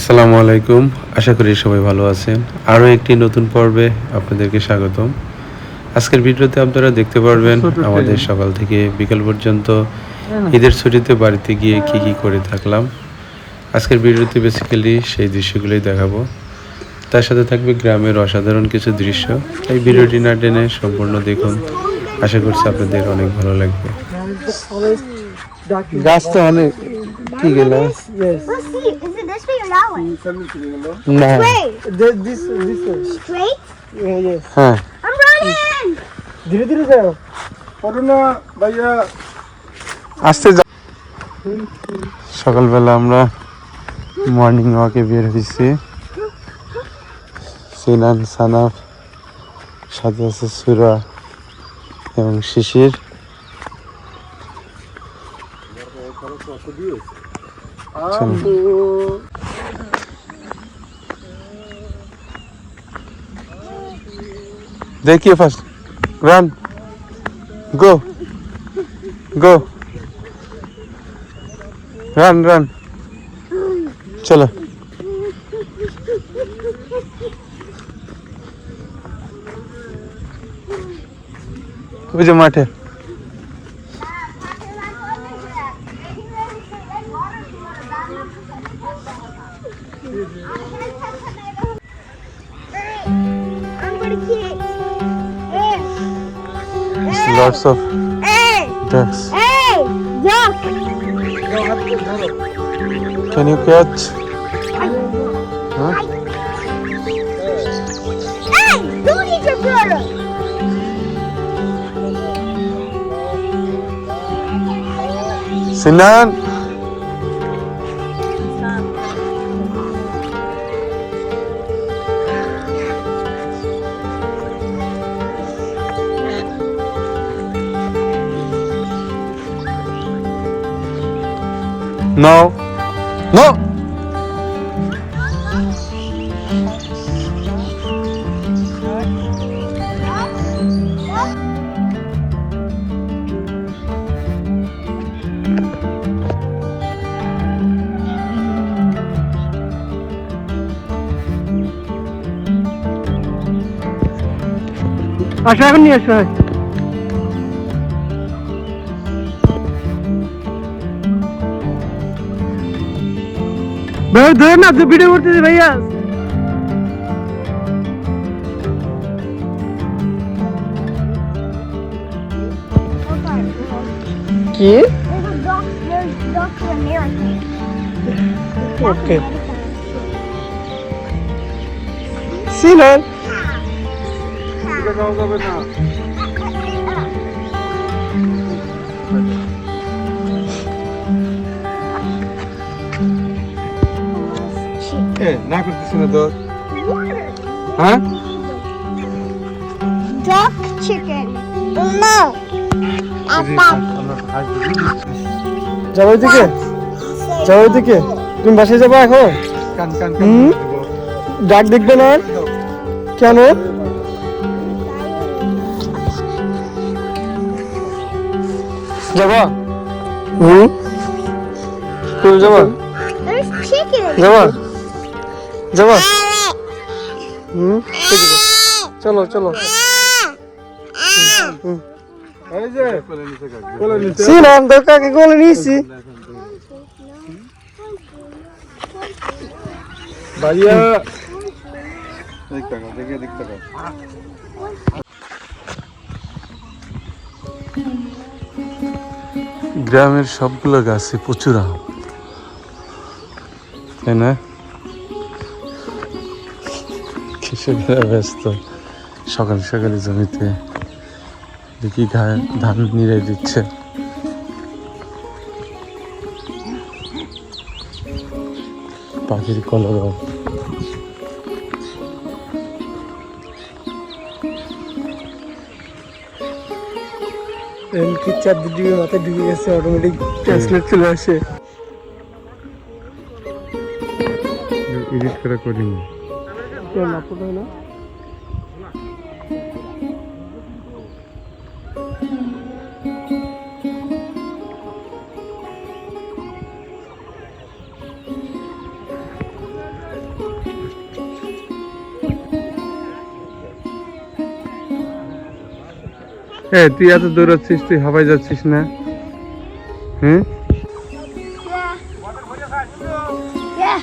আসসালামু আলাইকুম। আশা করি সবাই ভালো আছেন। আরও একটি নতুন পর্বে আপনাদেরকে স্বাগতম। আজকের ভিডিওতে আপনারা দেখতে পারবেন আমাদের সকাল থেকে বিকাল পর্যন্ত ঈদের ছুটিতে বাড়িতে গিয়ে কি করে থাকলাম। আজকের ভিডিওতে বেসিক্যালি সেই দৃশ্যগুলোই দেখাবো। তার সাথে থাকবে গ্রামের অসাধারণ কিছু দৃশ্য। এই ভিডিওটি না টেনে সম্পূর্ণ দেখুন। আশা করছি আপনাদের অনেক ভালো লাগবে। গাছটা অনেক কি গেল Let's see. Is it this way or that way? না Straight. this way Straight? yes হ্যাঁ, I'm running! ধীরে ধীরে যাও করোনা ভাইয়া আসতে যা। সকালবেলা আমরা মর্নিং ওয়াকে বের হয়েছি। সিনান, সানাফ, সাথে আছে সুরা এবং শিশির। देखिए फर्स्ट रन गो गो रन रन चलो ওই যে মাঠে I'm gonna kick. lots of Hey! ducks. Hey! Duck! Can you catch? Huh? Hey! Don't eat your brother! Sinan. No. No. আশা এখন নিয়ে আসো ভাই ধরে না তো ভিডিও করতেছি ভাইয়া কি There's ducks in there, I think. ওকে সিনান না করতেছি না তো হ্যাঁ Duck chicken. No. যাবো ওইদিকে যাবো ওইদিকে তুমি বাসায় যাবো এখন ডাক দেখবে না আর? কেন যাবা তুমি যাবা There's chicken. যাবা যাবা ঠিক আছে চলো চলো সিনাম তোর কাকে কোলে নিয়েছি ভাইয়া গ্রামের সবগুলো গাছে প্রচুর আম, তাই না? কৃষকেরা ব্যস্ত সকাল সকালে জমিতে দেখি ধান নিড়াই দিচ্ছে। পাখির কলরব। কি চার দিকে মাথায় ঢুকে গেছে অটোমেটিক ট্রান্সলেট চলে আসে এডিট করা করিনি। না পড়ে না তুই এত দৌড়াচ্ছিস, তুই হাবাই যাচ্ছিস না? হুম, Yeah.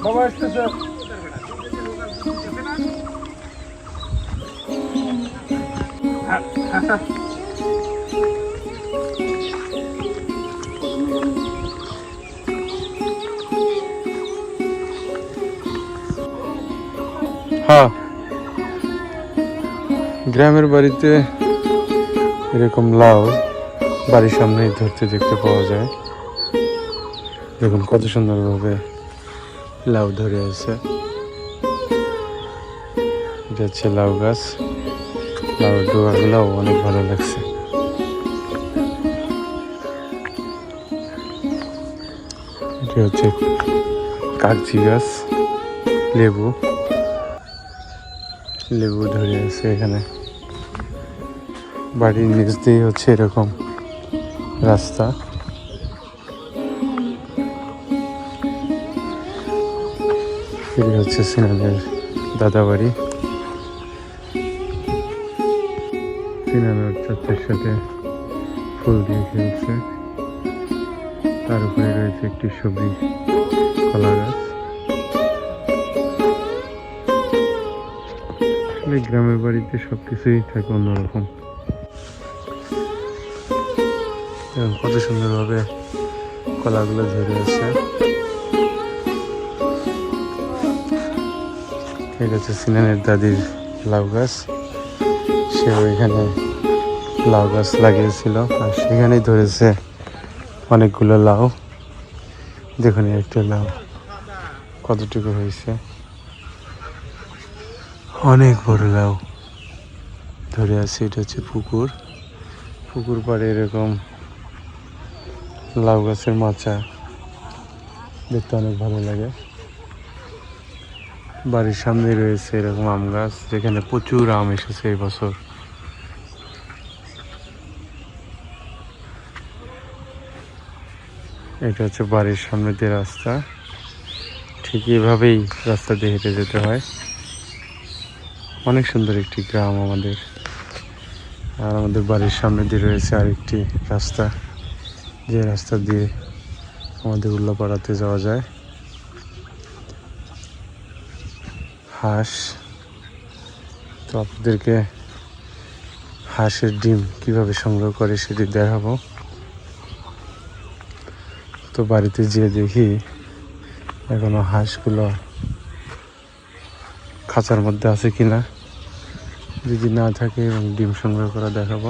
বাবা আসতেছে। হ্যাঁ, গ্রামের বাড়িতে এরকম লাউ বাড়ির সামনেই ধরতে দেখতে পাওয়া যায়। দেখুন কত সুন্দরভাবে লাউ ধরে আছে। এটা হচ্ছে লাউ গাছ। লাউ ডোয়াগুলাও অনেক ভালো লাগছে। এটা হচ্ছে কাগজি গাছ, লেবু ধরে আছে এখানে। বাড়ির নিচ দিয়ে হচ্ছে এরকম রাস্তা। এটা হচ্ছে সিনানের দাদা বাড়ি। সিনানের চাচার সাথে ফুল দিয়ে খেলছে। তার উপরে রয়েছে একটি সবজি কলা গাছ। গ্রামের বাড়িতে সবকিছুই থাকে অন্যরকম। কত সুন্দরভাবে কলাগুলো ধরে আছে। এটা হচ্ছে সিনানের দাদির লাউ গাছ। সে ওইখানে লাউ গাছ লাগিয়েছিল আর সেখানেই ধরেছে অনেকগুলো লাউ। দেখুন একটা লাউ কতটুকু হয়েছে, অনেক বড় লাউ ধরে আছে। এটা হচ্ছে পুকুর পাড়ে এরকম লাউ গাছের মাচা দেখতে অনেক ভালো লাগে। বাড়ির সামনে রয়েছে এরকম আম গাছ, যেখানে প্রচুর আম এসেছে এই বছর। এটা হচ্ছে বাড়ির সামনে দিয়ে রাস্তা। ঠিক এভাবেই রাস্তা দিয়ে হেঁটে যেতে হয়। অনেক সুন্দর একটি গ্রাম আমাদের। আর আমাদের বাড়ির সামনে দিয়ে রয়েছে আরেকটি রাস্তা, যে রাস্তা দিয়ে আমাদের উল্লাপাড়াতে যাওয়া যায়। হাঁস, তো আপনাদেরকে হাঁসের ডিম কিভাবে সংগ্রহ করে সেটি দেখাবো। তো বাড়িতে যেয়ে দেখি এখনো হাঁসগুলো খাঁচার মধ্যে আছে কিনা। যদি না থাকে এবং ডিম সংগ্রহ করা দেখাবো।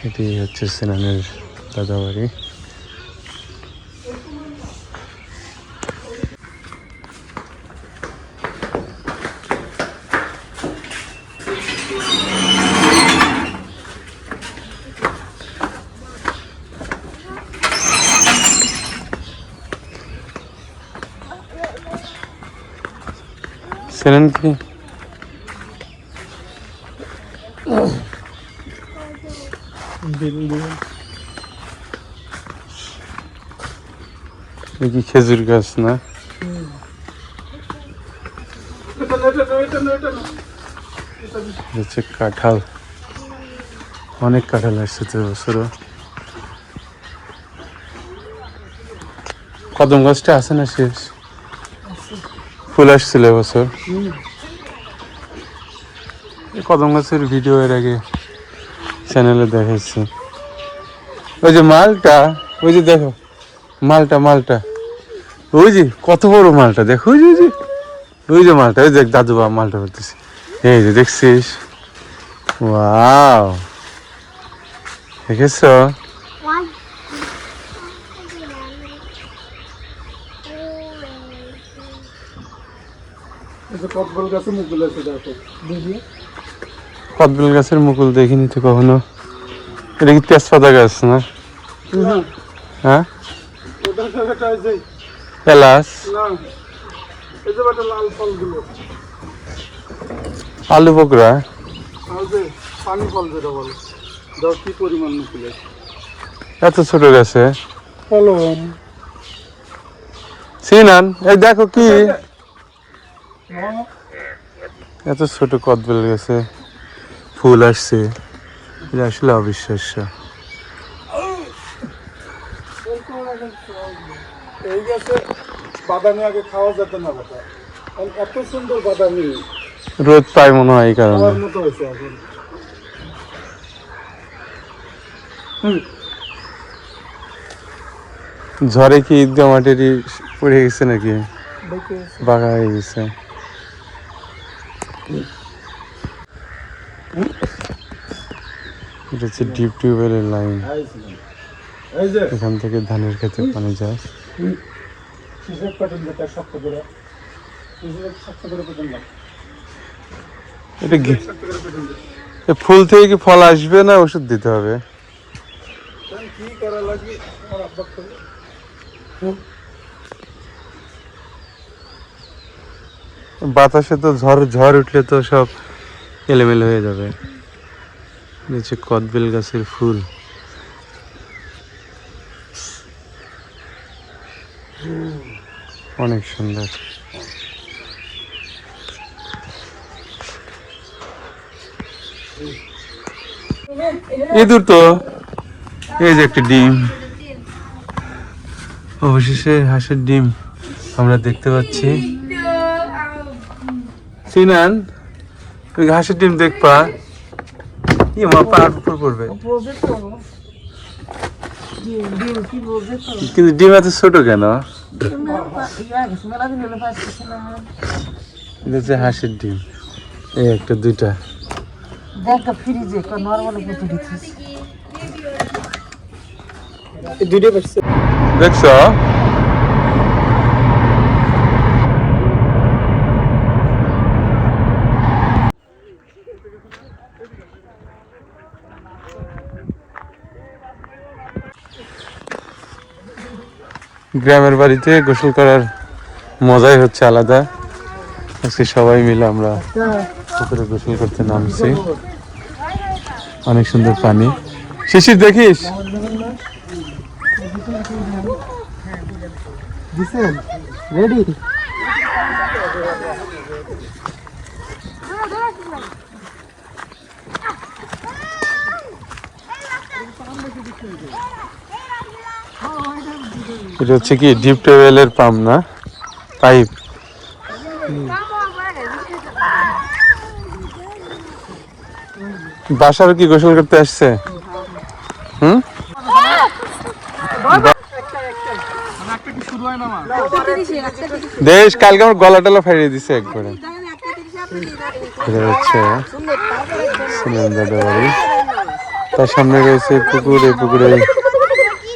এটি হচ্ছে সিনানের দাদা বাড়ি। সিনান কি দেখি খেজুর গাছ না? হচ্ছে কাঁঠাল, অনেক কাঁঠাল আসছে তো বছরও। কদম গাছটা আছে না শেষ? ফুল আসছিল এবছর। কদম গাছের ভিডিও এর আগে চ্যানেলে দেখাচ্ছি। ওই যে মালটা, ওই যে দেখো মালটা, ওই যে কত বড় মালটা দেখো। ওই যে মালটা, ওই দেখ দাদু বাবা মালটা করতেছে। এই যে দেখছিস? ওয়াও, দেখেছ? One. কদবেল গাছে মুকুল আছে, দেখো দেখি। কদবেল গাছের মুকুল দেখিনি তো কখনো। এটা কি তেজপাতা গাছ না? হ্যাঁ, এলাচ, লাল ফলগুলো, আলু বকরা, পানি ফল যেটা বলে। কি পরিমাণ মুকুলের এত ছোট গাছে কলম। সিনান এই দেখো কি এত ছোট কদবেল গাছে ফুল আসছে, এটা আসলে অবিশ্বাস্য। এই গাছে বাদামি আগে খাওয়া যেত না বাবা, এত সুন্দর বাদামি রোদ পায় মনে হয় এই কারণে। খাওয়ার মতো হয়েছে এখন। ঝড়ে কি ঈদগা মাটির পড়ে গেছে নাকি বাঁকা হয়ে গেছে? এটা হচ্ছে ডিপ টিউবওয়েলের লাইন, এই যে এখান থেকে ধানের ক্ষেতে পানি যায়। সিজেক প্যাটার্ন যেটা শক্ত করে, সিজেক শক্ত করে প্যাটার্ন লাগে, এটা শক্ত করে প্যাটার্ন লাগে। এ ফুল থেকে কি ফল আসবে না ওষুধ দিতে হবে? কি করা লাগবে আমার আব্বা করে। বাতাসে তো ঝড় ঝড় উঠলে তো সব এলোমেলো হয়ে যাবে। নিচে কদবেল গাছের ফুল, অনেক সুন্দর। ইঁদুর তো, এই যে একটা ডিম, অবশেষে হাঁসের ডিম আমরা দেখতে পাচ্ছি। সিনান তুই হাঁসের ডিম দেখবা, কি আমার পাহাড় উপর পড়বে, কিন্তু ডিম এত ছোট কেন? এটা হচ্ছে হাঁসের ডিম, এই একটা দুইটা দুইটা বেশি দেখছো? গ্রামের বাড়িতে গোসল করার মজাই হচ্ছে আলাদা। আজকে সবাই মিলে আমরা পুকুরে গোসল করতে নামছি, অনেক সুন্দর পানি। শিশির দেখিস? রেডি এটা হচ্ছে কি ডিপ টিউবওয়েলের পাম্প না, পাইপ। বাসার কি গোসল করতে আসছে? হুম, দেশ কালকে আমার গলা টলা ফাইড়িয়ে দিছে একবারে। এটা হচ্ছে সিনান দাদা বাড়ি, তার সামনে রয়েছে পুকুর, এই পুকুরে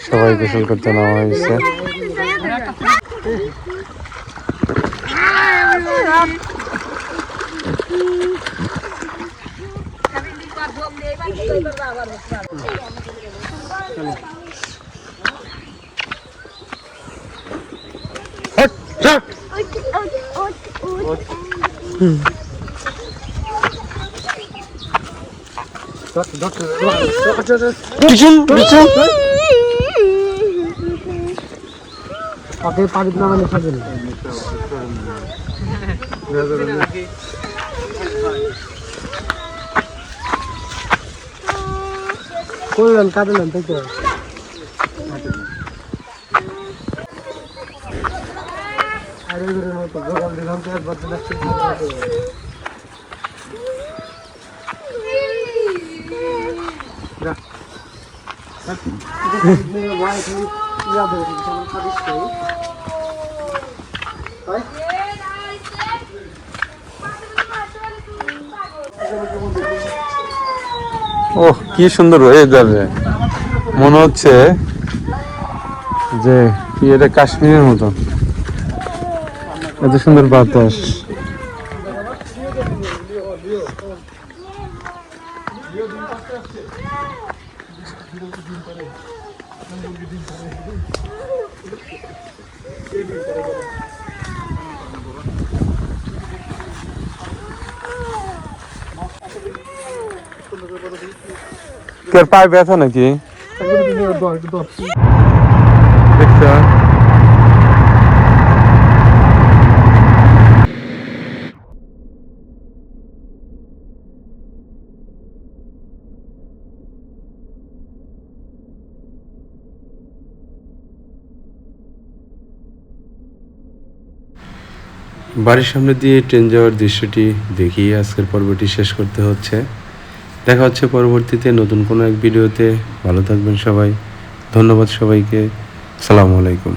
সবাই গোসল করতে নামা হয়েছে। ওকে পানি না মানে খাবে না। করলেন কাটলেন তাই তো। আরে মতো গোল দিলাম তো একবার তো দেখতে ওহ কি সুন্দর হয়ে যাবে, মনে হচ্ছে যে কি এটা কাশ্মীরের মতো, এত সুন্দর বাতাস। তোর পায়ে ব্যথা নাকি দেখছো? বাড়ির সামনে দিয়ে ট্রেন যাওয়ার দৃশ্যটি দেখিয়ে আজকের পর্বটি শেষ করতে হচ্ছে। দেখা হচ্ছে পরবর্তীতে নতুন কোনো এক ভিডিওতে। ভালো থাকবেন সবাই। ধন্যবাদ সবাইকে। আসসালামু আলাইকুম।